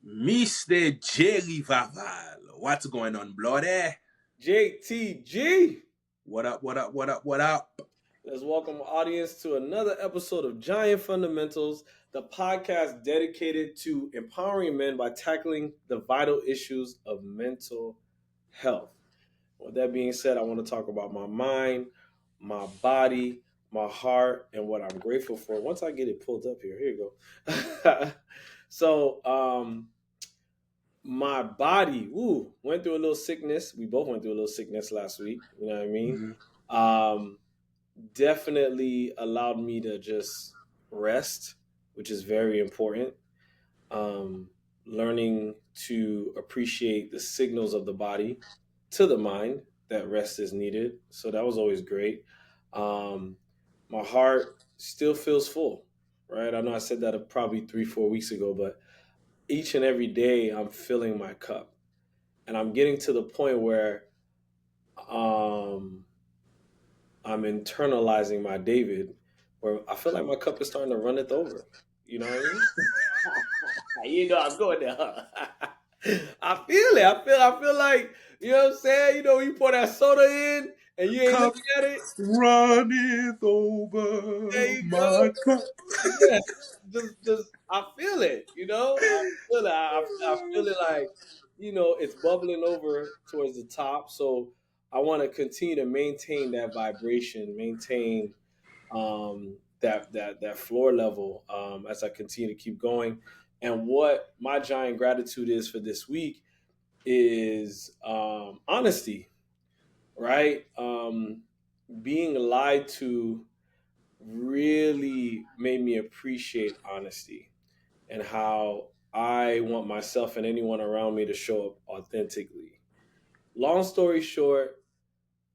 Mr. Jerry Vaval. What's going on, bloody? JTG. What up, what up, what up, what up? Let's welcome our audience to another episode of Giant Fundamentals, the podcast dedicated to empowering men by tackling the vital issues of mental health. With that being said, I want to talk about my mind, my body, my heart, and what I'm grateful for. Once I get it pulled up here you go. My body, went through a little sickness. We both went through a little sickness last week. You know what I mean? Mm-hmm. Definitely allowed me to just rest, which is very important. Learning to appreciate the signals of the body to the mind that rest is needed. So that was always great. My heart still feels full, right? I know I said that probably 3-4 weeks ago, but each and every day I'm filling my cup, and I'm getting to the point where I'm internalizing my David, where I feel like my cup is starting to run it over. You know what I mean? You know I'm going there. I feel it. I feel like, you know what I'm saying? You know, you pour that soda in and you ain't looking at it. Runneth over my cup. Yeah, just I feel it, you know? I feel it. I feel it like, you know, it's bubbling over towards the top. So I want to continue to maintain that vibration, maintain that floor level as I continue to keep going. And what my giant gratitude is for this week is honesty, right? Being lied to really made me appreciate honesty and how I want myself and anyone around me to show up authentically. Long story short,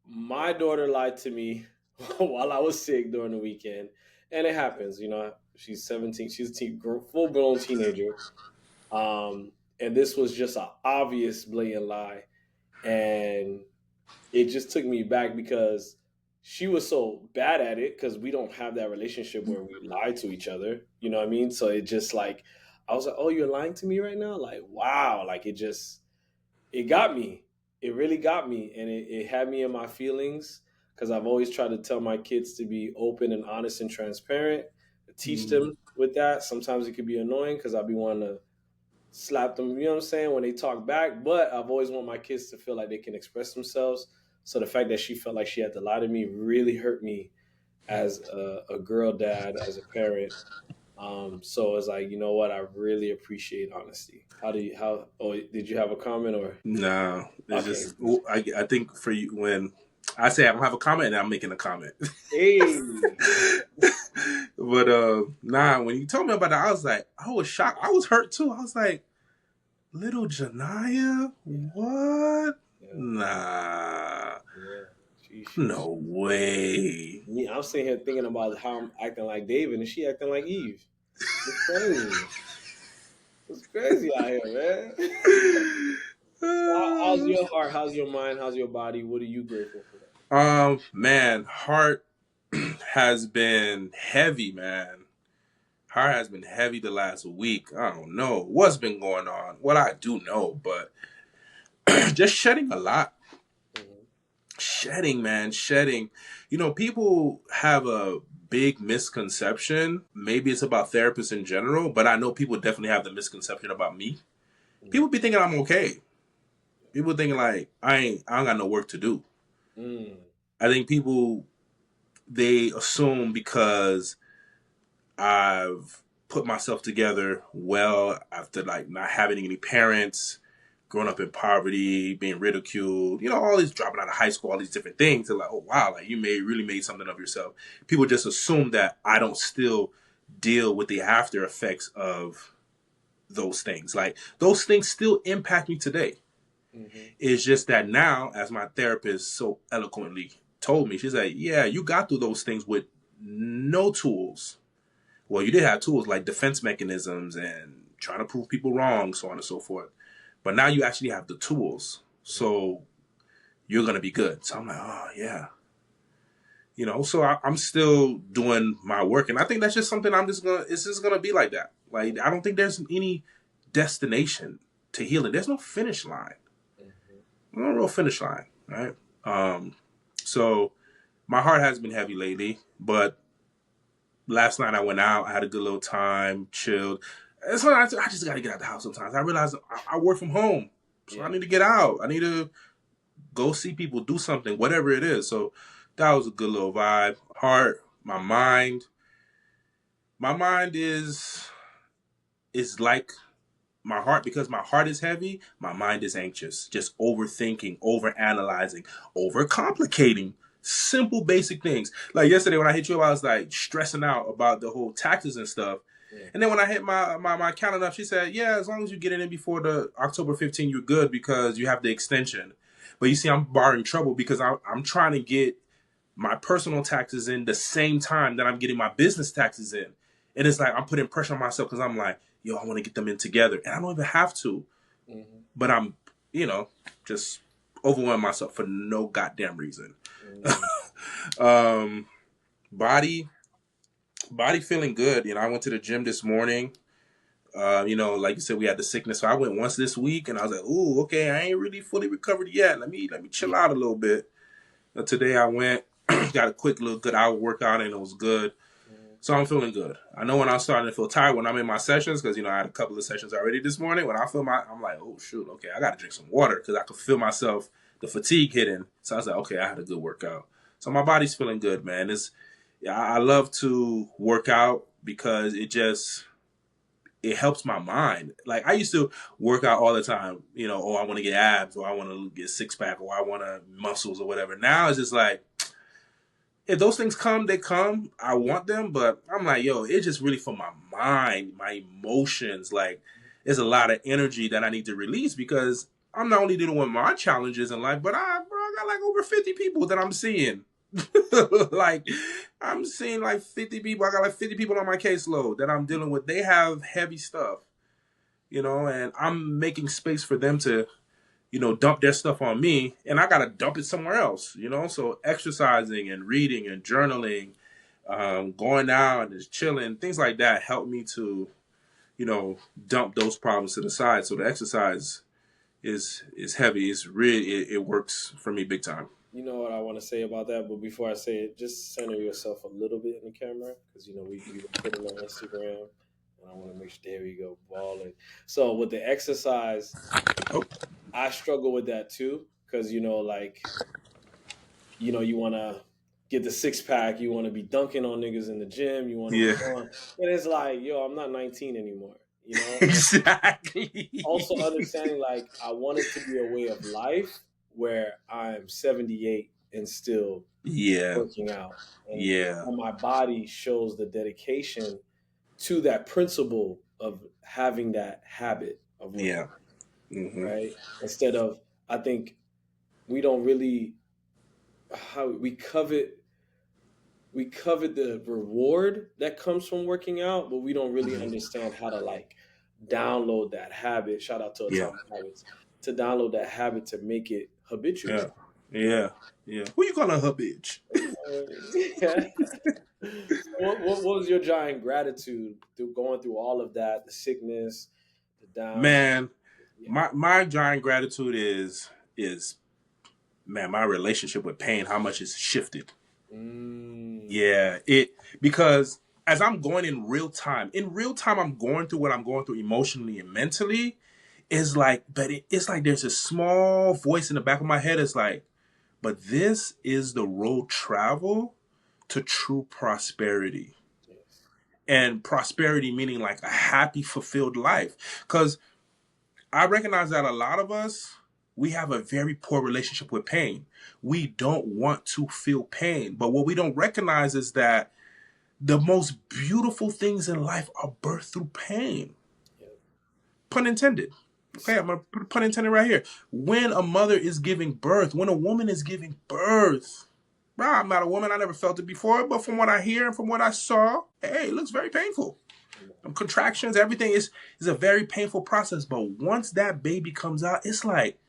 my daughter lied to me while I was sick during the weekend. And it happens, you know, she's 17, she's a full-blown teenager. And this was just an obvious, blatant lie. And it just took me back because she was so bad at it, because we don't have that relationship where we lie to each other. You know what I mean? So it just like, I was like, oh, you're lying to me right now? Like, wow. Like it got me. It really got me. And it had me in my feelings, because I've always tried to tell my kids to be open and honest and transparent, teach them with that. Sometimes it could be annoying because I'll be wanting to slap them, you know what I'm saying, when they talk back. But I've always want my kids to feel like they can express themselves. So the fact that she felt like she had to lie to me really hurt me as a girl dad, as a parent. So it's like, you know what? I really appreciate honesty. Did you have a comment or? No, it's just, I think for you, when I say I don't have a comment, I'm making a comment. Hey. But when you told me about that, I was like, I was shocked. I was hurt too. I was like, little Janiyah? What? Yeah. Nah. Yeah. No way. Yeah, I'm sitting here thinking about how I'm acting like David and she acting like Eve. It's crazy. It's crazy out here, man. So how's your heart? How's your mind? How's your body? What are you grateful for? Man, heart has been heavy, man. Heart has been heavy the last week. I don't know what's been going on. What I do know, but just shedding a lot. Shedding, man, shedding. You know, people have a big misconception. Maybe it's about therapists in general, but I know people definitely have the misconception about me. People be thinking I'm okay. People thinking like I don't got no work to do. I think people, they assume because I've put myself together well after like not having any parents, growing up in poverty, being ridiculed, you know, all these, dropping out of high school, all these different things. They're like, oh, wow, like you really made something of yourself. People just assume that I don't still deal with the after effects of those things. Like those things still impact me today. Mm-hmm. It's just that now, as my therapist so eloquently told me, she's like, yeah, you got through those things with no tools. Well, you did have tools like defense mechanisms and trying to prove people wrong, so on and so forth. But now you actually have the tools, so you're going to be good. So I'm like, oh, yeah. You know, so I'm still doing my work. And I think that's just something it's just going to be like that. Like, I don't think there's any destination to healing. There's no finish line. No real finish line, right? So my heart has been heavy lately, but last night I went out, I had a good little time, chilled. And sometimes I just got to get out of the house sometimes. I realize I work from home, so I need to get out. I need to go see people, do something, whatever it is. So that was a good little vibe. Heart, my mind. My mind is like my heart, because my heart is heavy, my mind is anxious. Just overthinking, overanalyzing, overcomplicating simple basic things. Like yesterday when I hit you up, I was like stressing out about the whole taxes and stuff. Yeah. And then when I hit my accountant up, she said, yeah, as long as you get it in before the October 15, you're good because you have the extension. But you see, I'm barring trouble because I'm trying to get my personal taxes in the same time that I'm getting my business taxes in. And it's like I'm putting pressure on myself because I'm like, yo, I want to get them in together. And I don't even have to. Mm-hmm. But I'm, just overwhelming myself for no goddamn reason. Mm-hmm. Body feeling good. I went to the gym this morning. Like you said, we had the sickness. So I went once this week and I was like, ooh, okay, I ain't really fully recovered yet. Let me chill out a little bit. Today I went, got a quick little good hour workout and it was good. So I'm feeling good. I know when I'm starting to feel tired when I'm in my sessions, because, I had a couple of sessions already this morning. When I feel I'm like, oh, shoot, okay, I got to drink some water because I could feel myself, the fatigue hitting. So I was like, okay, I had a good workout. So my body's feeling good, man. I love to work out because it helps my mind. Like I used to work out all the time, I want to get abs or I want to get six pack or I want to muscles or whatever. Now it's just like, if those things come, they come. I want them, but I'm like, yo, it's just really for my mind, my emotions. Like, there's a lot of energy that I need to release because I'm not only dealing with my challenges in life, but I got like over 50 people that I'm seeing. Like, I'm seeing like 50 people. I got like 50 people on my caseload that I'm dealing with. They have heavy stuff, and I'm making space for them to dump their stuff on me and I got to dump it somewhere else, So exercising and reading and journaling, going out and just chilling, things like that help me to, dump those problems to the side. So the exercise is heavy. It's really, it works for me big time. You know what I want to say about that, but before I say it, just center yourself a little bit in the camera because, we put it on Instagram. I want to make sure, there we go, balling. So with the exercise, I struggle with that too because, you want to get the six pack, you want to be dunking on niggas in the gym, you want to be on. And it's like, yo, I'm not 19 anymore, Exactly. Also understanding like I want it to be a way of life where I'm 78 and still working out. And my body shows the dedication to that principle of having that habit of working out, right? Instead of, I think we don't really, we covet the reward that comes from working out, but we don't really understand how to like download that habit. Shout out to Atomic Habits to download that habit to make it habitual. Yeah. Who you calling a bitch? What was your giant gratitude through going through all of that, the sickness, the down? Man, my giant gratitude is man, my relationship with pain, how much it's shifted. Yeah, because as I'm going in real time, I'm going through what I'm going through emotionally and mentally. It's like, but it's like there's a small voice in the back of my head. It's like, but this is the road travel to true prosperity. And prosperity meaning like a happy, fulfilled life. Because I recognize that a lot of us, we have a very poor relationship with pain. We don't want to feel pain. But what we don't recognize is that the most beautiful things in life are birthed through pain. Pun intended. Okay, I'm going to put pun intended right here. When a mother is giving birth, when a woman is giving birth, bro, I'm not a woman. I never felt it before. But from what I hear and from what I saw, hey, it looks very painful. Contractions, everything is a very painful process. But once that baby comes out, it's like,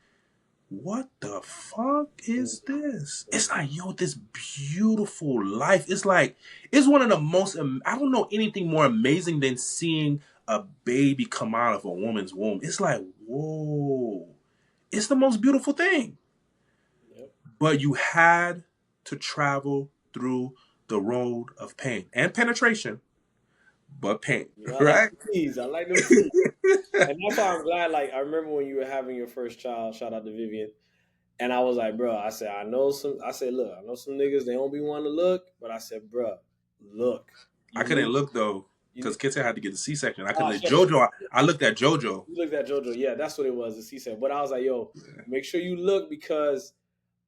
what the fuck is this? It's like, yo, this beautiful life. It's like, it's one of the most, I don't know anything more amazing than seeing a baby come out of a woman's womb, it's like, whoa, it's the most beautiful thing. Yep. But you had to travel through the road of pain and penetration, but pain, You know, I like right? them teas. I like them teas. And that's why I'm glad. Like, I remember when you were having your first child. Shout out to Vivian. And I was like, bro, I said, I know some. I said, look, I know some niggas. They don't be wanting to look, but I said, bro, look, I you couldn't need, look though you because need. Kitty had to get the C-section. I couldn't. Shut up. JoJo, I looked at JoJo. You looked at JoJo. Yeah, that's what it was. The C-section. But I was like, yo, make sure you look because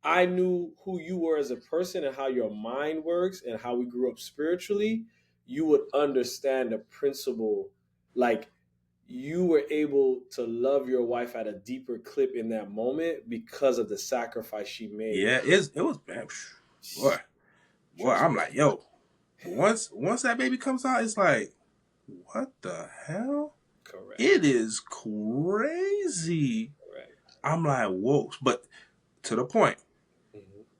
I knew who you were as a person and how your mind works and how we grew up spiritually. You would understand the principle, like you were able to love your wife at a deeper clip in that moment because of the sacrifice she made. Yeah, it was bad. Boy, boy, Trust I'm me. like, yo, once that baby comes out, it's like, what the hell? Correct. It is crazy. Correct. I'm like, whoa. But to the point,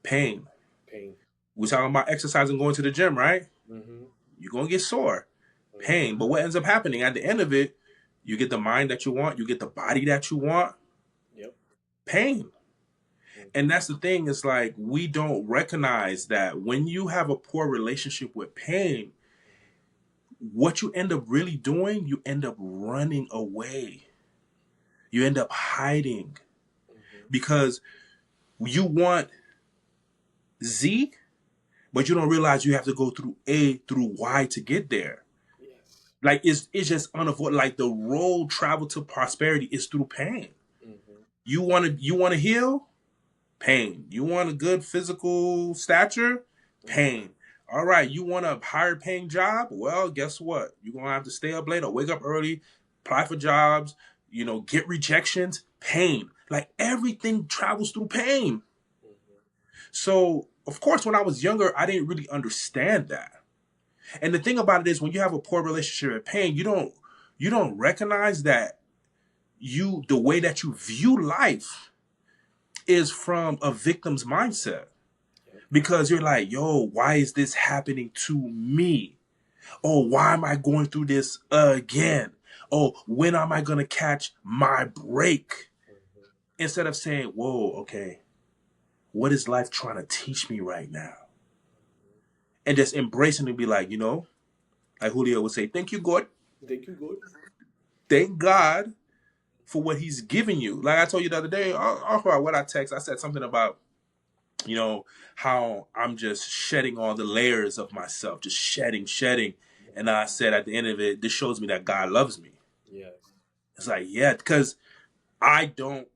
pain. Pain. We're talking about exercise and going to the gym, right? Mm-hmm. You're going to get sore. Pain. But what ends up happening at the end of it, you get the mind that you want, you get the body that you want. Yep. Pain. And that's the thing, is like we don't recognize that when you have a poor relationship with pain, what you end up really doing, you end up running away. You end up hiding because you want Z, but you don't realize you have to go through A through Y to get there. Yes. Like it's just unavoidable. Like the road travel to prosperity is through pain. You want to heal, pain. You want a good physical stature, pain. All right, you want a higher paying job? Well, guess what? You're gonna have to stay up late or wake up early, apply for jobs, get rejections, pain. Like everything travels through pain. So, of course, when I was younger, I didn't really understand that. And the thing about it is, when you have a poor relationship with pain, you don't recognize that the way that you view life is from a victim's mindset. Because you're like, yo, why is this happening to me? Oh, why am I going through this again? Oh, when am I going to catch my break? Instead of saying, whoa, okay, what is life trying to teach me right now? And just embracing and be like, like Julio would say, thank you, God. Thank you, good. Thank God for what he's giving you. Like I told you the other day, what I text, I said something about, how I'm just shedding all the layers of myself, just shedding. And I said at the end of it, this shows me that God loves me. Yes. It's like, yeah, because I don't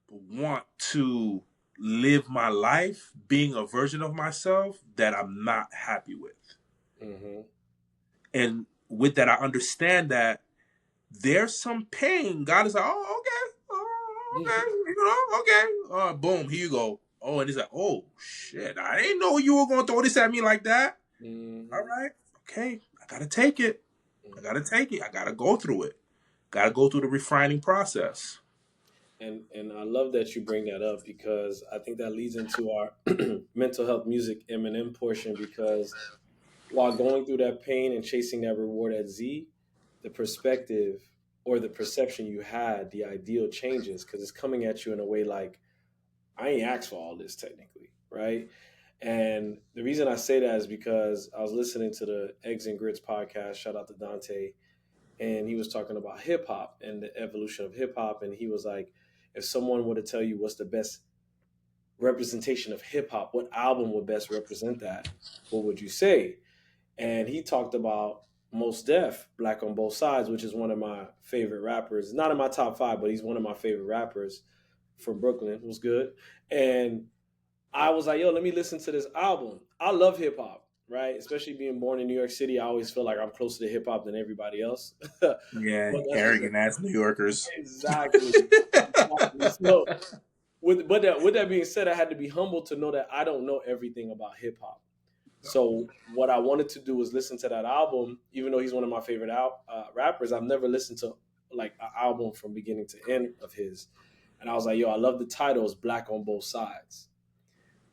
want to live my life being a version of myself that I'm not happy with. And with that, I understand that there's some pain. God is like, oh, okay. Boom, here you go. Oh, and he's like, oh, shit. I didn't know you were going to throw this at me like that. All right. Okay. I got to take it. I got to go through it. Got to go through the refining process. And I love that you bring that up because I think that leads into our mental health music Eminem portion because while going through that pain and chasing that reward at Z, the perspective or the perception you had, the ideal changes because it's coming at you in a way like, I ain't asked for all this technically, right? And the reason I say that is because I was listening to the Eggs and Grits podcast, shout out to Dante, and he was talking about hip hop and the evolution of hip hop. And he was like, if someone were to tell you what's the best representation of hip hop, what album would best represent that, what would you say? And he talked about Mos Def, Black on Both Sides, which is one of my favorite rappers. Not in my top 5, but he's one of my favorite rappers from Brooklyn. It was good. And I was like, yo, let me listen to this album. I love hip hop, right? Especially being born in New York City, I always feel like I'm closer to hip hop than everybody else. Yeah, arrogant ass New Yorkers. Exactly. So, with that being said, I had to be humble to know that I don't know everything about hip hop. So what I wanted to do was listen to that album, even though he's one of my favorite rappers. I've never listened to like an album from beginning to end of his, and I was like, yo, I love the titles, Black on Both Sides.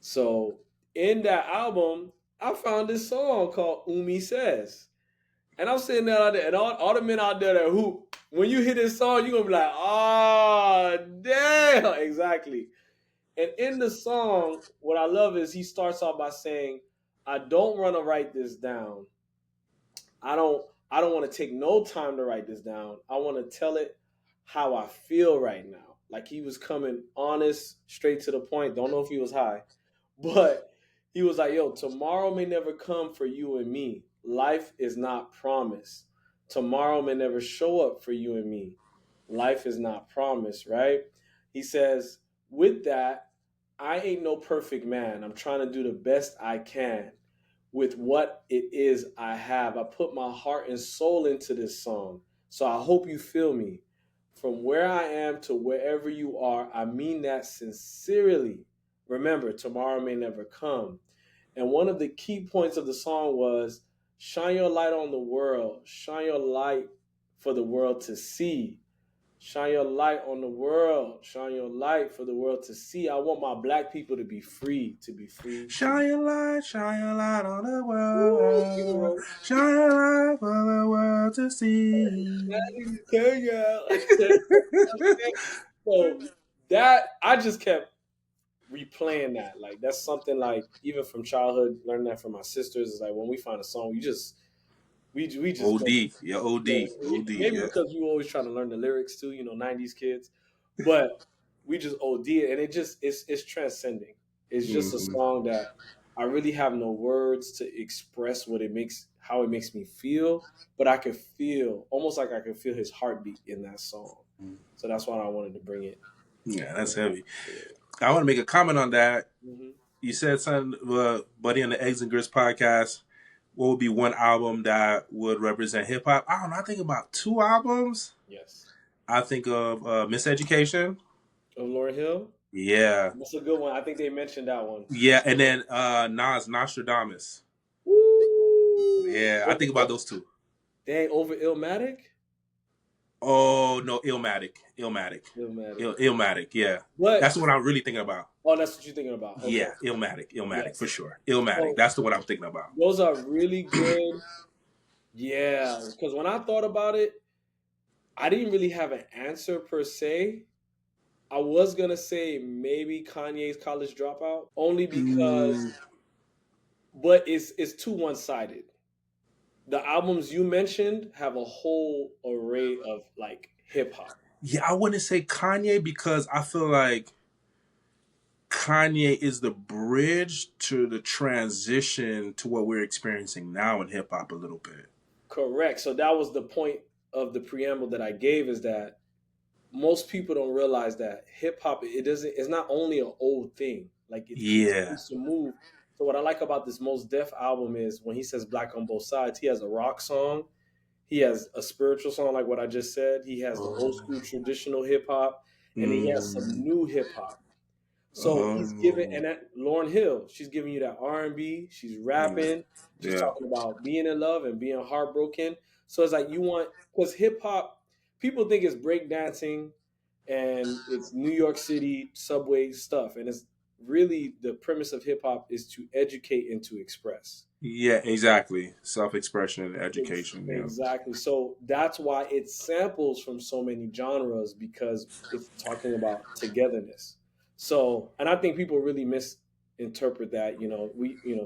So in that album, I found this song called Umi Says. And I'm sitting there out there, and all the men out there that hoop. When you hear this song, you're gonna be like, "Oh, damn!" Exactly. And in the song, what I love is he starts off by saying, "I don't want to write this down. I don't want to take no time to write this down. I want to tell it how I feel right now." Like he was coming honest, straight to the point. Don't know if he was high, but he was like, "Yo, tomorrow may never come for you and me. Life is not promised. Tomorrow may never show up for you and me. Life is not promised," right? He says, "With that, I ain't no perfect man. I'm trying to do the best I can with what it is I have. I put my heart and soul into this song. So I hope you feel me. From where I am to wherever you are, I mean that sincerely. Remember, tomorrow may never come." And one of the key points of the song was, "Shine your light on the world. Shine your light for the world to see. Shine your light on the world. Shine your light for the world to see. I want my black people to be free, to be free." Shine your light on the world. Woo, Shine your light for the world to see. so that I just kept replaying that. Like that's something like even from childhood, learning that from my sisters is like when we find a song, we just go. OD, yeah, OD, OD, Maybe yeah. because we were always trying to learn the lyrics too, 90s kids. But we just OD it and it's transcending. It's just a Mm-hmm. song that I really have no words to express how it makes me feel, but I can feel almost like I can feel his heartbeat in that song. So that's why I wanted to bring it. Yeah, that's heavy. I want to make a comment on that. Mm-hmm. You said something, Buddy, on the Eggs and Grits podcast. What would be one album that would represent hip hop? I don't know. I think about two albums. Yes. I think of Miseducation. Of Lauryn Hill? Yeah. That's a good one. I think they mentioned that one. Yeah, and then Nas Nostradamus. Woo! Yeah, I think about those two. Dang, over Illmatic? Oh no, Illmatic. Illmatic. Illmatic, yeah. What? That's the one I'm really thinking about. Oh, that's what you're thinking about. Okay. Yeah, Illmatic, Yes. for sure. Illmatic. So, That's the one I'm thinking about. those are really good. Yeah, because when I thought about it, I didn't really have an answer per se. I was gonna say maybe Kanye's College Dropout, only because, but it's too one-sided. The albums you mentioned have a whole array of like hip hop. Yeah, I wouldn't say Kanye because I feel like Kanye is the bridge to the transition to what we're experiencing now in hip hop a little bit. Correct. So that was the point of the preamble that I gave is that most people don't realize that hip hop it's not only an old thing. Like it continues to move. So what I like about this Mos Def album is when he says Black on Both Sides, he has a rock song, he has a spiritual song like what I just said, he has the old school traditional hip hop, and he has some new hip hop. So he's giving, and that Lauryn Hill, she's giving you that R&B. She's rapping. She's talking about being in love and being heartbroken. So it's like because hip hop, people think it's breakdancing and it's New York City subway stuff, and it's really the premise of hip hop is to educate and to express. Yeah, exactly. Self-expression and education. Exactly. So that's why it samples from so many genres because it's talking about togetherness. So, and I think people really misinterpret that.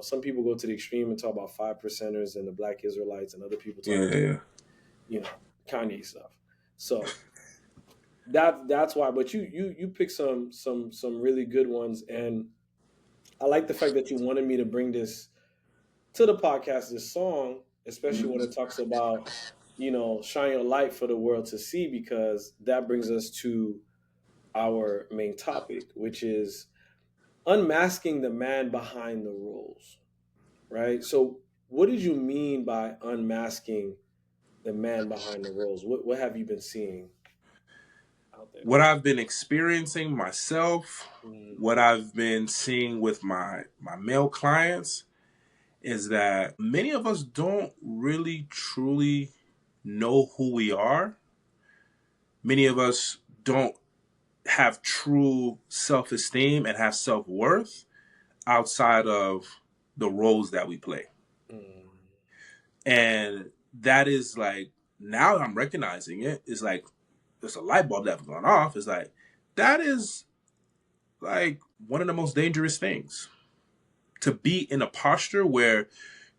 Some people go to the extreme and talk about 5%ers and the Black Israelites, and other people talk about, Kanye stuff. So that's why. But you pick some really good ones, and I like the fact that you wanted me to bring this to the podcast, this song, especially when it talks about, shine your light for the world to see, because that brings us to our main topic, which is unmasking the man behind the roles, right? So what did you mean by unmasking the man behind the roles? What have you been seeing out there? What I've been experiencing myself, what I've been seeing with my male clients, is that many of us don't really truly know who we are. Many of us don't have true self-esteem and have self-worth outside of the roles that we play. And that is like, now I'm recognizing it. It's like, there's a light bulb that's gone off. It's like, that is like one of the most dangerous things, to be in a posture where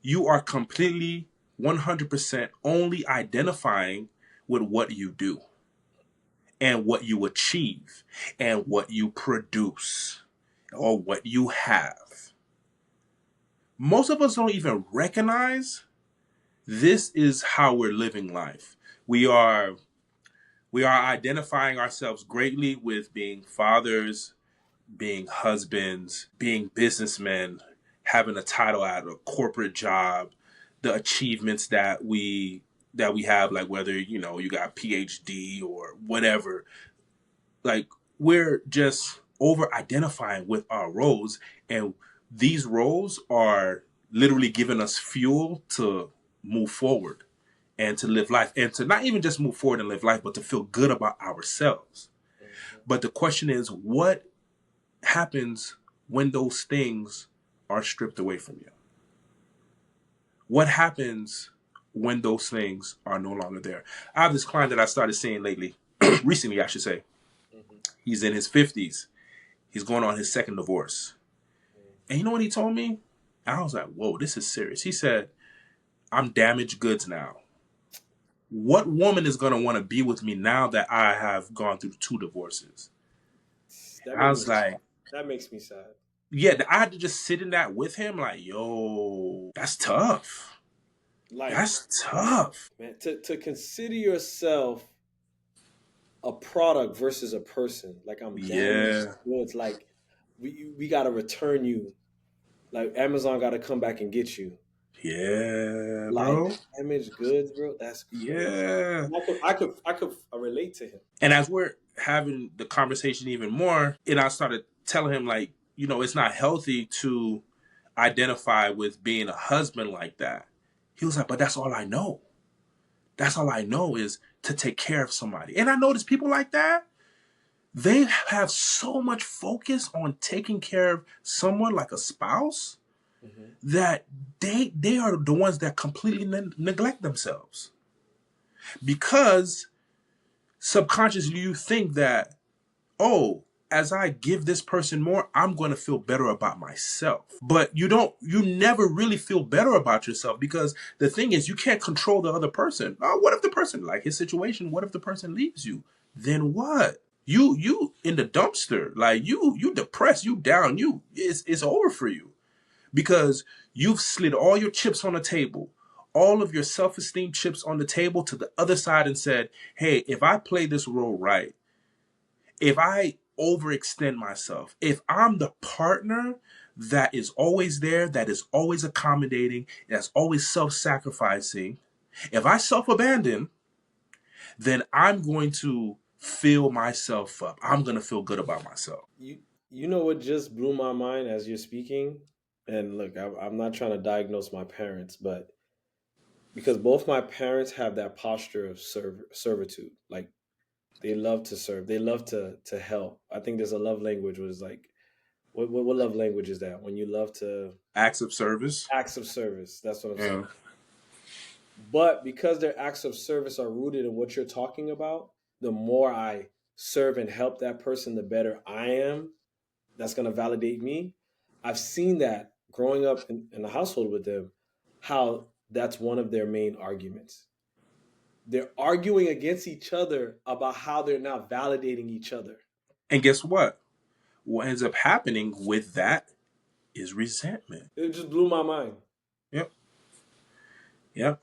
you are completely 100% only identifying with what you do and what you achieve and what you produce or what you have. Most of us don't even recognize this is how we're living life. We are identifying ourselves greatly with being fathers, being husbands, being businessmen, having a title at a corporate job, the achievements that we have, like whether you got PhD or whatever. Like, we're just over identifying with our roles, and these roles are literally giving us fuel to move forward and to live life, and to not even just move forward and live life, but to feel good about ourselves. But the question is, what happens when those things are stripped away from you? What happens when those things are no longer there? I have this client that I started seeing lately, recently, I should say. He's in his 50s. He's going on his second divorce. And you know what he told me? I was like, whoa, this is serious. He said, I'm damaged goods now. What woman is going to want to be with me now that I have gone through 2 divorces? I was like, that makes me sad. yeah, I had to just sit in that with him, like, yo, that's tough. Like, that's tough. Man, to consider yourself a product versus a person. Like, I'm damaged goods. Like, we got to return you. Like, Amazon got to come back and get you. Yeah, like, bro. Damaged goods, bro. That's crazy. Yeah. I could relate to him. And as we're having the conversation even more, and I started telling him, like, it's not healthy to identify with being a husband like that. He was like, but that's all I know. That's all I know is to take care of somebody. And I notice people like that, they have so much focus on taking care of someone like a spouse, that they are the ones that completely neglect themselves. Because subconsciously you think that, oh, as I give this person more, I'm going to feel better about myself. But you never really feel better about yourself, because the thing is, you can't control the other person. Oh, what if the person, like his situation, what if the person leaves you? Then what? You in the dumpster, like you depressed, you down, it's over for you, because you've slid all your chips on the table, all of your self-esteem chips on the table to the other side, and said, hey, if I play this role right, if I overextend myself, if I'm the partner that is always there, that is always accommodating, that's always self-sacrificing, if I self-abandon, then I'm going to fill myself up. I'm going to feel good about myself. You know what just blew my mind as you're speaking? And look, I'm not trying to diagnose my parents, but because both my parents have that posture of servitude. Like, they love to serve, they love to help. I think there's a love language where it's like, what love language is that? When you love to Acts of service. Acts of service. That's what I'm saying. But because their acts of service are rooted in what you're talking about, the more I serve and help that person, the better I am. That's going to validate me. I've seen that growing up in the household with them, how that's one of their main arguments. They're arguing against each other about how they're not validating each other. And guess what? What ends up happening with that is resentment. It just blew my mind. Yep.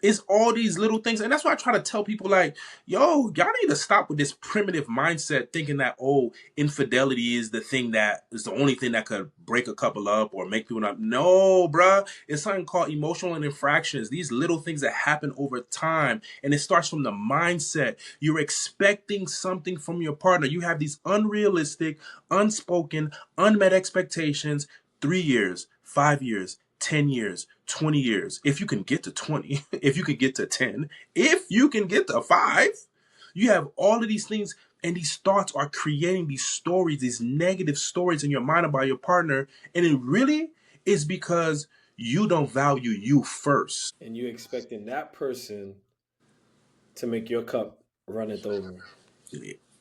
It's all these little things. And that's why I try to tell people, like, yo, y'all need to stop with this primitive mindset, thinking that, oh, infidelity is the thing that is the only thing that could break a couple up or make people not. No, bruh. It's something called emotional infractions. These little things that happen over time. And it starts from the mindset. You're expecting something from your partner. You have these unrealistic, unspoken, unmet expectations. 3 years, 5 years, 10 years, 20 years. If you can get to 20, if you can get to 10, if you can get to 5, you have all of these things, and these thoughts are creating these stories, these negative stories in your mind about your partner. And it really is because You don't value you first. And you expecting that person to make your cup runneth over.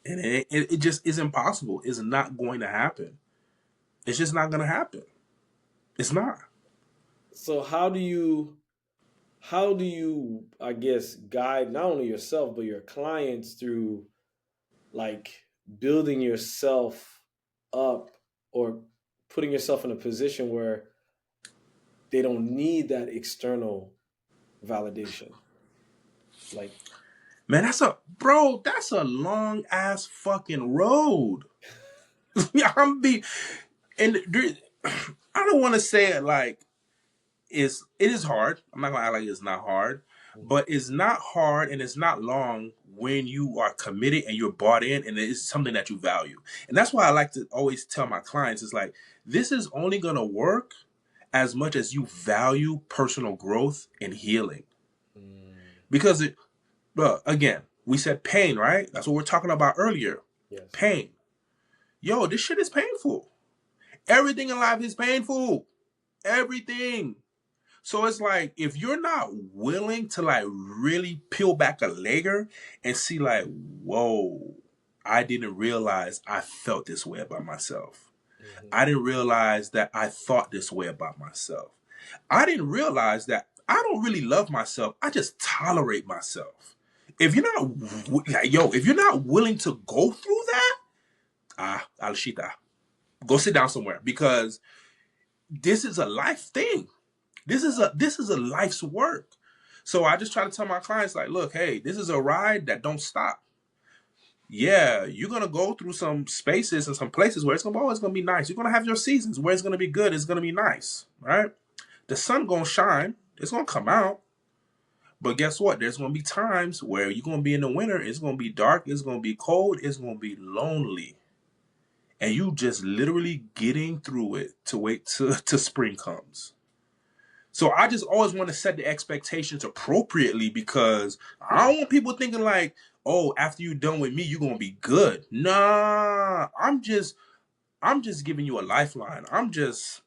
And it just is impossible. It's not going to happen. It's just not going to happen. It's not. So how do you I guess guide not only yourself but your clients through like building yourself up or putting yourself in a position where they don't need that external validation? Like, Man, that's a long ass fucking road. Yeah, and I don't want to say it like it is hard. I'm not gonna act like it's not hard, but it's not hard and it's not long when you are committed and you're bought in and it's something that you value. And that's why I like to always tell my clients is like this is only gonna work as much as you value personal growth and healing. Because again, we said pain, right? That's what we're talking about earlier. yes. Pain. Yo, this shit is painful. Everything in life is painful. Everything. So it's like if you're not willing to like really peel back a layer and see like, whoa, I didn't realize I felt this way about myself. I didn't realize that I thought this way about myself. I didn't realize that I don't really love myself. I just tolerate myself. If you're not, if you're not willing to go through that, Alshita, go sit down somewhere because this is a life thing. This is a life's work. So I just try to tell my clients like, look, hey, this is a ride that don't stop. Yeah, you're gonna go through some spaces and some places where it's gonna always gonna be nice. You're gonna have your seasons where it's gonna be good. It's gonna be nice, right? The sun gonna shine. It's gonna come out. But guess what? There's gonna be times where you're gonna be in the winter. It's gonna be dark. It's gonna be cold. It's gonna be lonely. And you just literally getting through it to wait to spring comes. So I just always want to set the expectations appropriately because I don't want people thinking like, oh, after you're done with me, you're gonna be good. Nah, I'm just giving you a lifeline. I'm just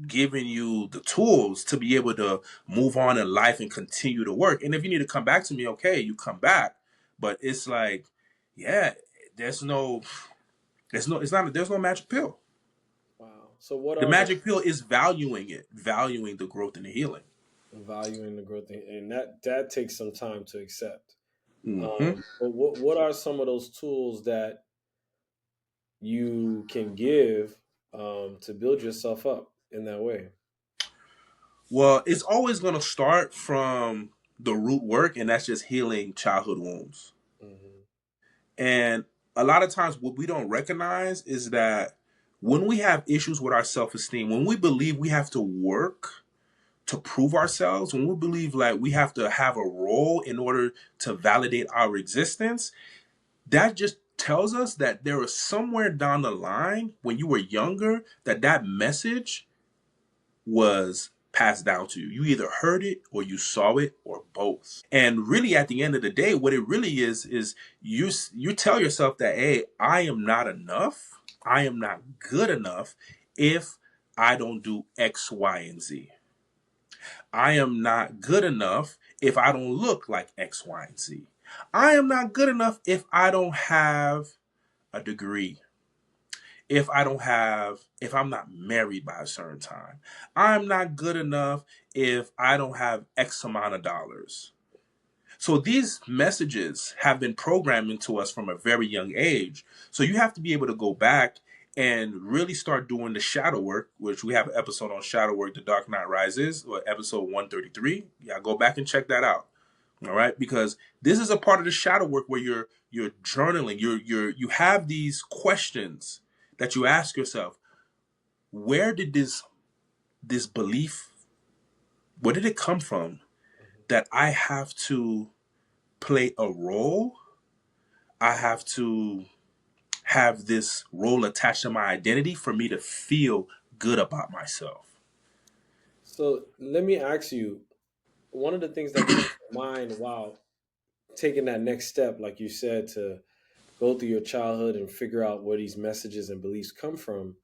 giving you the tools to be able to move on in life and continue to work. And if you need to come back to me, okay, you come back. But it's like, yeah, there's no there's no magic pill. Wow. So what The are the magic pill is valuing the growth and the healing. valuing the growth and that takes some time to accept. Mm-hmm. But what are some of those tools that you can give to build yourself up in that way? Well, it's always going to start from the root work, and that's just healing childhood wounds. Hmm. And a lot of times, what we don't recognize is that when we have issues with our self esteem, when we believe we have to work to prove ourselves, when we believe like we have to have a role in order to validate our existence, that just tells us that there was somewhere down the line when you were younger that message was passed down to you. You either heard it or you saw it or both. And really at the end of the day, what it really is you tell yourself that, hey, I am not enough. I am not good enough if I don't do X, Y, and Z. I am not good enough if I don't look like X, Y, and Z. I am not good enough if I don't have a degree, if I'm not married by a certain time. I'm not good enough if I don't have X amount of dollars. So these messages have been programmed into us from a very young age. So you have to be able to go back and really start doing the shadow work, which we have an episode on shadow work, The Dark Knight Rises, or episode 133. Yeah, go back and check that out. All right, because this is a part of the shadow work where you're journaling, you have these questions that you ask yourself. Where did this belief, where did it come from that I have to play a role? I have to have this role attached to my identity for me to feel good about myself. So let me ask you, one of the things that comes to mind while taking that next step, like you said, to go through your childhood and figure out where these messages and beliefs come from.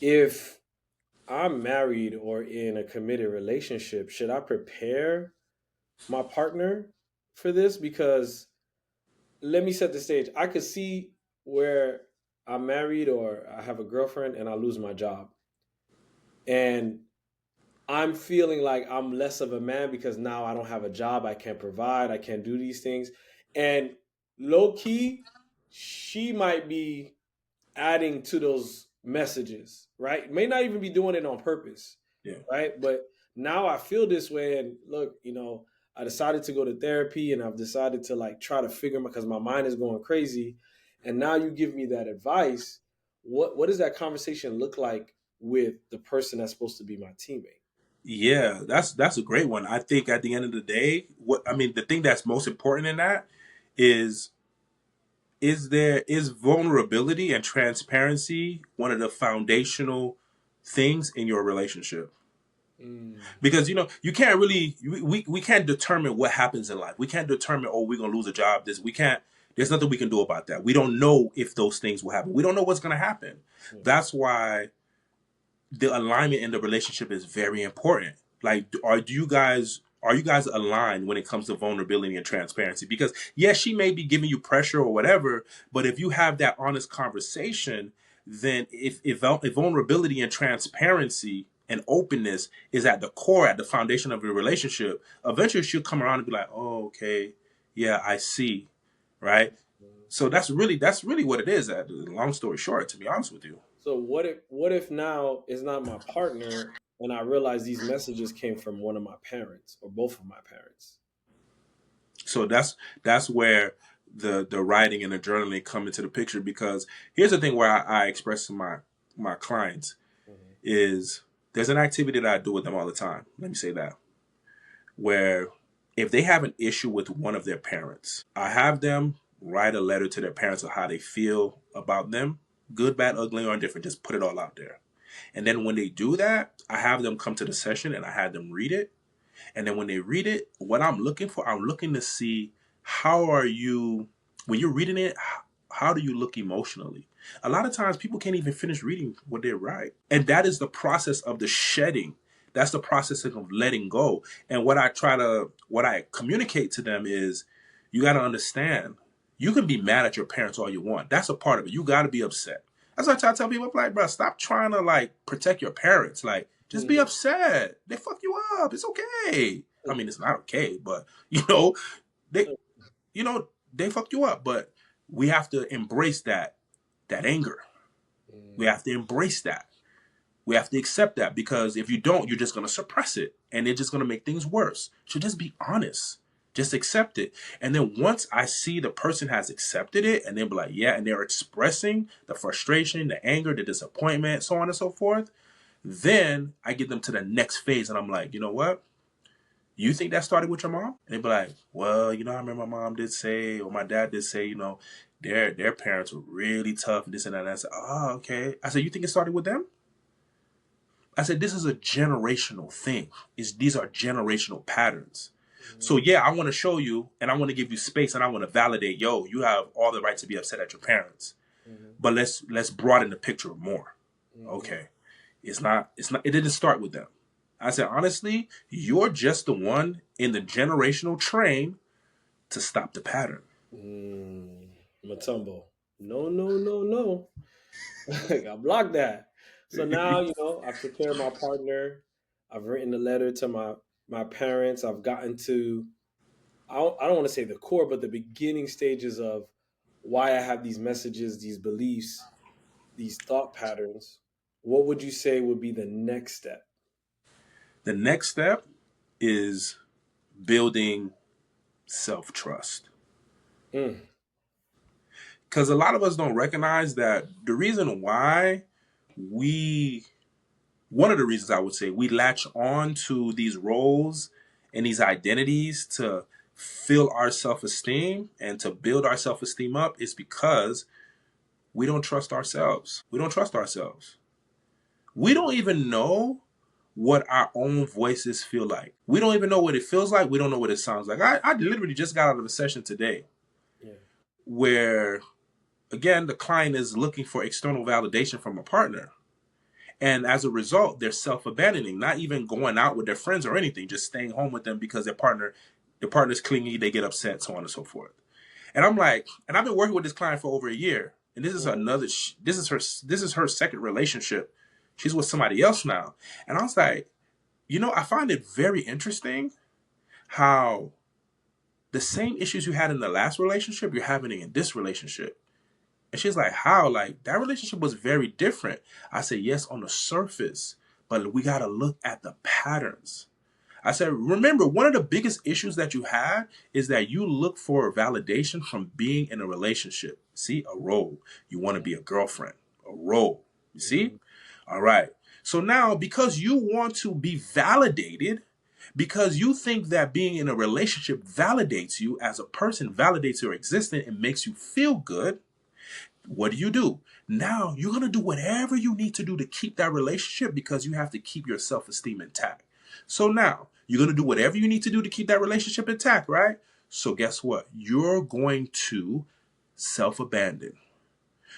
If I'm married or in a committed relationship, should I prepare my partner for this? Because let me set the stage. I could see where I'm married or I have a girlfriend and I lose my job. And I'm feeling like I'm less of a man because now I don't have a job. I can't provide. I can't do these things. And low key, she might be adding to those messages, right? May not even be doing it on purpose, Yeah. right? But now I feel this way. And look, I decided to go to therapy and I've decided to like try to figure because my mind is going crazy. And now you give me that advice. What does that conversation look like with the person that's supposed to be my teammate? Yeah, that's a great one. I think at the end of the day, the thing that's most important in that is is vulnerability and transparency one of the foundational things in your relationship. Mm, Because you can't really we can't determine what happens in life. We can't determine, oh, we're gonna lose a job. This we can't There's nothing we can do about that. We don't know if those things will happen. We don't know what's gonna happen. yeah. That's why the alignment in the relationship is very important. Like, are you guys aligned when it comes to vulnerability and transparency? Because yes, she may be giving you pressure or whatever, but if you have that honest conversation, then if vulnerability and transparency and openness is at the core, at the foundation of your relationship, eventually she'll come around and be like, oh, okay, yeah, I see, right? So that's really what it is. Long story short, to be honest with you. So what if now is not my partner and I realize these messages came from one of my parents or both of my parents? So that's where the writing and the journaling come into the picture, because here's the thing where I express to my clients Mhm. is there's an activity that I do with them all the time. Let me say that, where if they have an issue with one of their parents, I have them write a letter to their parents of how they feel about them, good, bad, ugly, or indifferent. Just put it all out there. And then when they do that, I have them come to the session and I have them read it. And then when they read it, what I'm looking to see, how are you, when you're reading it, how do you look emotionally? A lot of times people can't even finish reading what they write. And that is the process of the shedding. That's the process of letting go. And what I communicate to them is, you got to understand, you can be mad at your parents all you want. That's a part of it. You got to be upset. That's what I try to tell people. I'm like, bro, stop trying to like protect your parents. Like, just be Mhm. upset. They fuck you up. It's okay. I mean, it's not okay, but they you know they fucked you up. But we have to embrace that anger. We Mhm. have to embrace that. We have to accept that, because if you don't, you're just gonna suppress it, and it's just gonna make things worse. So just be honest. Just accept it. And then once I see the person has accepted it, and they'll be like, yeah, and they're expressing the frustration, the anger, the disappointment, so on and so forth, then I get them to the next phase, and I'm like, you know what? You think that started with your mom? And they'd be like, well, I remember my mom did say, or my dad did say, their parents were really tough and this and that. And I said, oh, okay. I said, you think it started with them? I said, this is a generational thing. These are generational patterns. So Mhm. yeah, I want to show you, and I want to give you space, and I want to validate, yo, you have all the right to be upset at your parents. Mhm. But let's broaden the picture more. Mhm. Okay. It didn't start with them. I said, honestly, you're just the one in the generational train to stop the pattern. Mm. Matumbo. No, no, no, no. I blocked that. So now, I've prepared my partner. I've written a letter to my parents. I've gotten to I don't want to say the core, but the beginning stages of why I have these messages, these beliefs, these thought patterns. What would you say would be the next step? The next step is building self trust. Mm, Because a lot of us don't recognize that the reason why we, one of the reasons I would say we latch on to these roles and these identities to fill our self esteem and to build our self esteem up is because we don't trust ourselves. We don't trust ourselves. We don't even know what our own voices feel like. We don't even know what it feels like. We don't know what it sounds like. I literally just got out of a session today yeah. where, again, the client is looking for external validation from a partner. And as a result, they're self-abandoning, not even going out with their friends or anything, just staying home with them because their partner's clingy, they get upset, so on and so forth. And I'm like, and I've been working with this client for over a year, and this is this is her second relationship. She's with somebody else now, and I was like, I find it very interesting how the same issues you had in the last relationship you're having in this relationship. And she's like, how? Like, that relationship was very different. I said, yes, on the surface, but we got to look at the patterns. I said, remember, one of the biggest issues that you had is that you look for validation from being in a relationship. See, a role. You want to be a girlfriend, a role. You see? All right. So now, because you want to be validated, because you think that being in a relationship validates you as a person, validates your existence, and makes you feel good, what do? Now you're going to do whatever you need to do to keep that relationship because you have to keep your self-esteem intact. So now you're going to do whatever you need to do to keep that relationship intact, right? So guess what? You're going to self-abandon.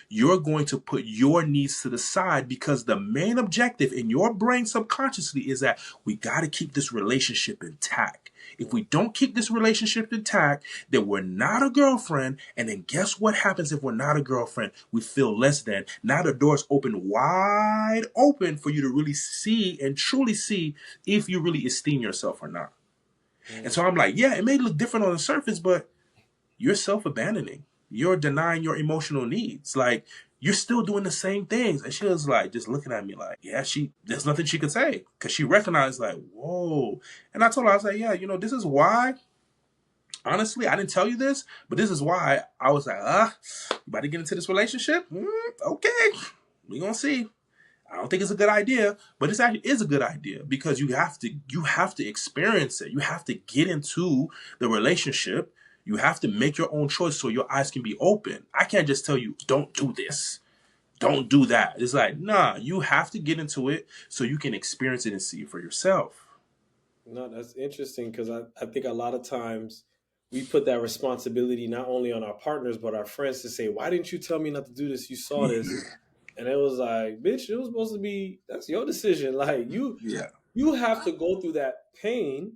You're going to put your needs to the side because the main objective in your brain subconsciously is that we got to keep this relationship intact. If we don't keep this relationship intact, then we're not a girlfriend. And then guess what happens if we're not a girlfriend? We feel less than. Now the door's open wide open for you to really see and truly see if you really esteem yourself or not. And so I'm like, yeah, it may look different on the surface, but you're self-abandoning. You're denying your emotional needs. Like, you're still doing the same things. And she was like, just looking at me like, yeah, there's nothing she could say. Because she recognized like, whoa. And I told her, I was like, yeah, this is why, honestly, I didn't tell you this, but this is why I was like, you about to get into this relationship? Okay, we gonna see. I don't think it's a good idea, but it actually is a good idea because you have to experience it. You have to get into the relationship. You have to make your own choice so your eyes can be open. I can't just tell you, don't do this. Don't do that. It's like, nah, you have to get into it so you can experience it and see it for yourself. No, that's interesting because I think a lot of times we put that responsibility not only on our partners but our friends to say, why didn't you tell me not to do this? You saw this. And it was like, bitch, it was supposed to be, that's your decision. Like you have to go through that pain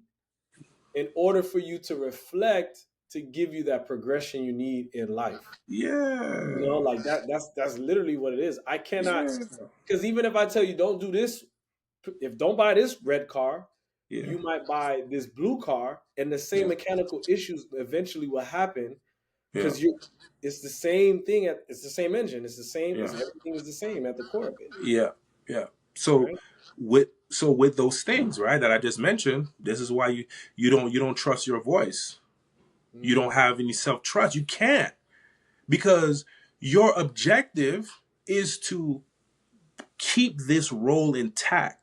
in order for you to reflect to give you that progression you need in life. Yeah. Like that's literally what it is. I cannot, Yeah. because even if I tell you don't do this, if don't buy this red car, Yeah. you might buy this blue car, and the same mechanical issues eventually will happen Yeah. because it's the same thing. It's the same engine. It's the same. Yeah. Everything is the same at the core of it. Yeah. Yeah. So Right? with those things, right, that I just mentioned, this is why you don't trust your voice. You don't have any self-trust. You can't. Because your objective is to keep this role intact.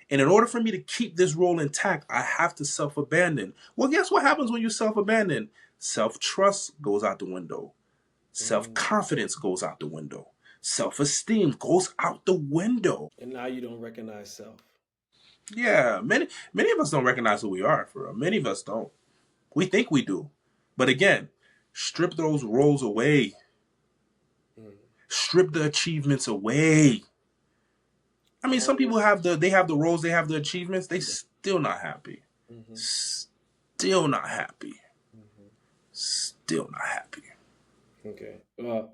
And in order for me to keep this role intact, I have to self-abandon. Well, guess what happens when you self-abandon? Self-trust goes out the window. Self-confidence goes out the window. Self-esteem goes out the window. And now you don't recognize self. Yeah, many of us don't recognize who we are, for real. Many of us don't. We think we do. But again, strip those roles away. Strip the achievements away. I mean, some people have the roles, they have the achievements, they still not happy. Still not happy. Still not happy. Okay. Well,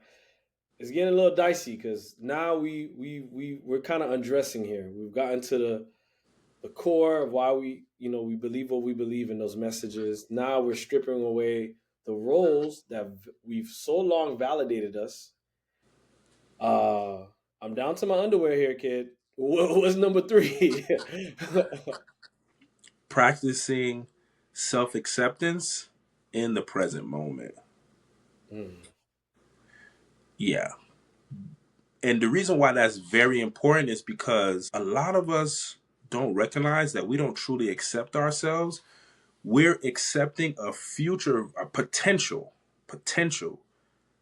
it's getting a little dicey because now we're kind of undressing here. We've gotten to the core of why we believe what we believe in those messages. Now we're stripping away the roles that we've so long validated us. I'm down to my underwear here, kid. What's number 3? Practicing self-acceptance in the present moment. Yeah. And the reason why that's very important is because a lot of us don't recognize that we don't truly accept ourselves. We're accepting a potential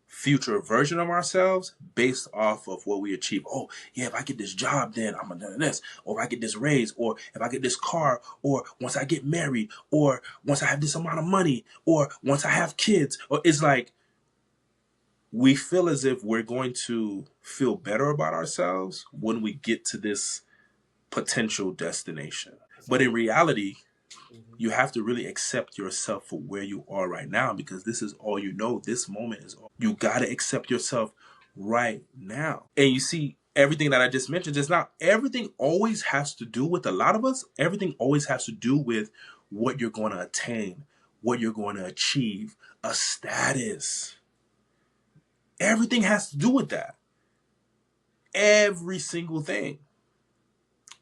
future version of ourselves based off of what we achieve. Oh, yeah, if I get this job, then I'm gonna do this. Or if I get this raise, or if I get this car, or once I get married, or once I have this amount of money, or once I have kids. Or it's like we feel as if we're going to feel better about ourselves when we get to this potential destination. That's But in good. reality, Hmm. you have to really accept yourself for where you are right now, because this is all you know. This moment is all. You got to accept yourself right now. And you see, everything that I just mentioned, just not everything always has to do with, a lot of us, everything always has to do with what you're going to attain, what you're going to achieve, a status. Everything has to do with that. Every single thing.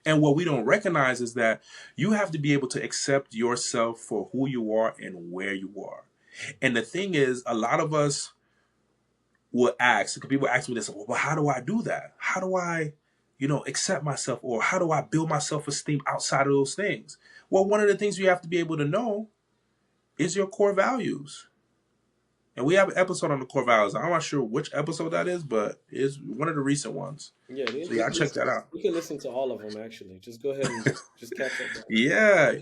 And what we don't recognize is that you have to be able to accept yourself for who you are and where you are. And the thing is, a lot of us will ask, people ask me this, well, how do I do that? How do I, accept myself? Or how do I build my self esteem outside of those things? Well, one of the things you have to be able to know is your core values. And we have an episode on the core values. I'm not sure which episode that is, but it's one of the recent ones. Yeah, So they yeah, can check listen. that out. You can listen to all of them actually. Just go ahead and just catch up. Yeah.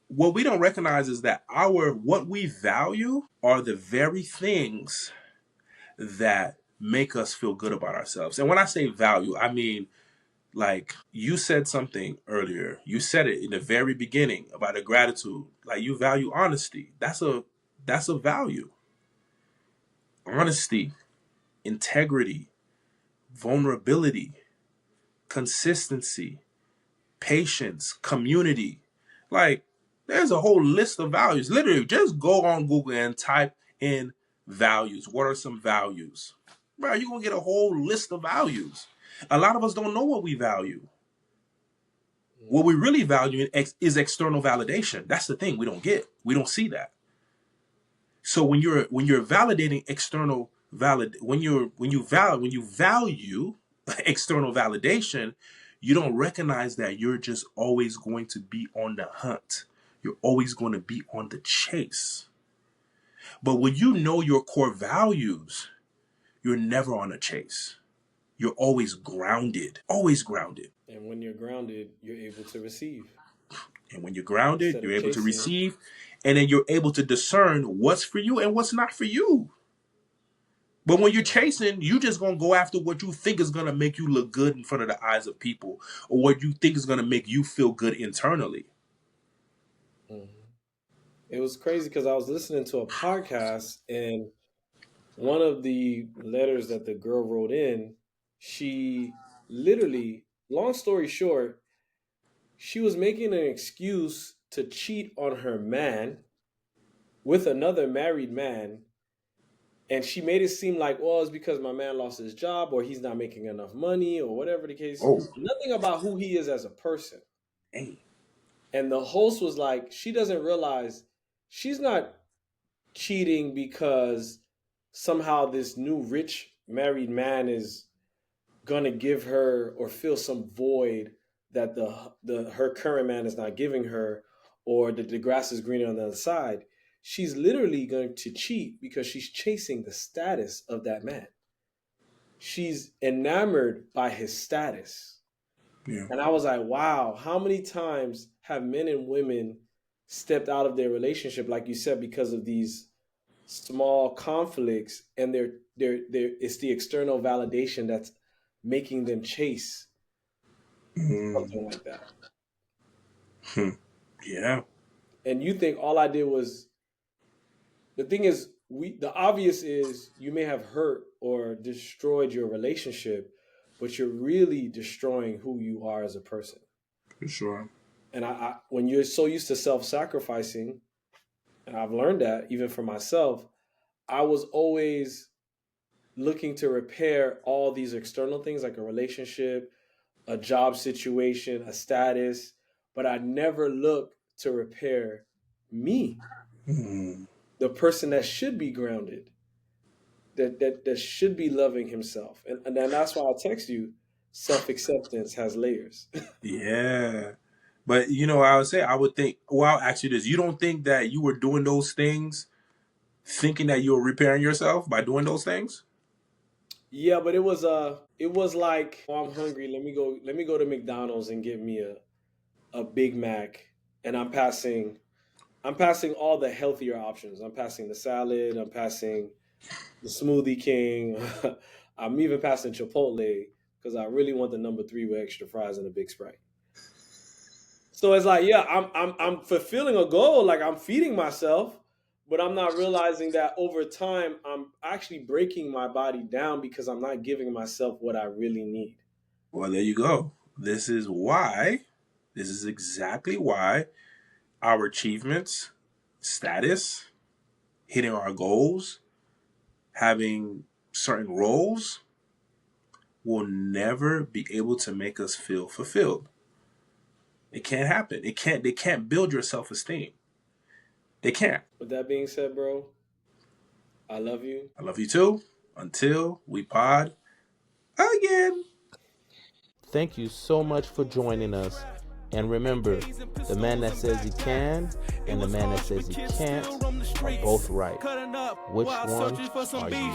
What we don't recognize is that what we value are the very things that make us feel good about ourselves. And when I say value, I mean, like, you said something earlier. You said it in the very beginning about a gratitude. Like, you value honesty. That's a value. Honesty, integrity, vulnerability, consistency, patience, community. Like, there's a whole list of values. Literally, just go on Google and type in values. What are some values? Bro, you're going to get a whole list of values. A lot of us don't know what we value. What we really value is external validation. That's the thing we don't get. We don't see that. So when you're validating external when you value external validation, you don't recognize that you're just always going to be on the hunt. You're always going to be on the chase. But when you know your core values, you're never on a chase. You're always grounded, always grounded. And when you're grounded, you're able to receive And when you're grounded, instead you're of able to chasing. receive, and then you're able to discern what's for you and what's not for you. But when you're chasing, you just gonna go after what you think is gonna make you look good in front of the eyes of people, or what you think is gonna make you feel good internally. Mhm. It was crazy because I was listening to a podcast, and one of the letters that the girl wrote in, she literally, long story short, she was making an excuse to cheat on her man with another married man. And she made it seem like, well, it's because my man lost his job or he's not making enough money or whatever the case. Oh, Nothing about who he is as a person. hey. And the host was like, she doesn't realize she's not cheating because somehow this new rich married man is gonna give her or fill some void that the her current man is not giving her, or that the grass is greener on the other side. She's literally going to cheat because she's chasing the status of that man. She's enamored by his status. Yeah. And I was like, wow, how many times have men and women stepped out of their relationship, like you said, because of these small conflicts, and they're it's the external validation that's making them chase Mm. something like that. Hmm. Yeah. And you think all I did was, the thing is, the obvious is you may have hurt or destroyed your relationship, but you're really destroying who you are as a person. For sure. And when you're so used to self-sacrificing, and I've learned that even for myself, I was always looking to repair all these external things like a relationship, a job situation, a status, but I never looked to repair me, Mm. the person that should be grounded, that should be loving himself. And then that's why I text you, self-acceptance has layers. Yeah. But I would think, well, I'll ask you this. You don't think that you were doing those things thinking that you were repairing yourself by doing those things? Yeah, but it was like, oh, I'm hungry. Let me go to McDonald's and get me a Big Mac, and I'm passing all the healthier options. I'm passing the salad. I'm passing. the Smoothie King. I'm even passing Chipotle because I really want the number 3 with extra fries and a big Sprite. So it's like, yeah, I'm fulfilling a goal, like I'm feeding myself, but I'm not realizing that over time I'm actually breaking my body down because I'm not giving myself what I really need. Well, there you go. This is why, this is exactly why our achievements, status, hitting our goals, having certain roles will never be able to make us feel fulfilled. It can't happen. They can't build your self-esteem. They can't. With that being said, bro, I love you. I love you too. Until we pod again. Thank you so much for joining us. And remember, the man that says he can and the man that says he can't are both right. Which one are you?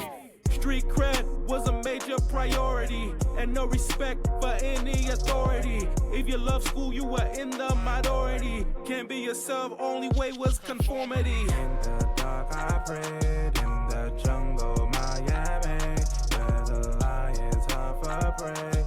Street cred was a major priority, and no respect for any authority. If you love school, you were in the minority. Can't be yourself, only way was conformity. In the dark, I prayed, in the jungle, Miami, where the lions huff a prey.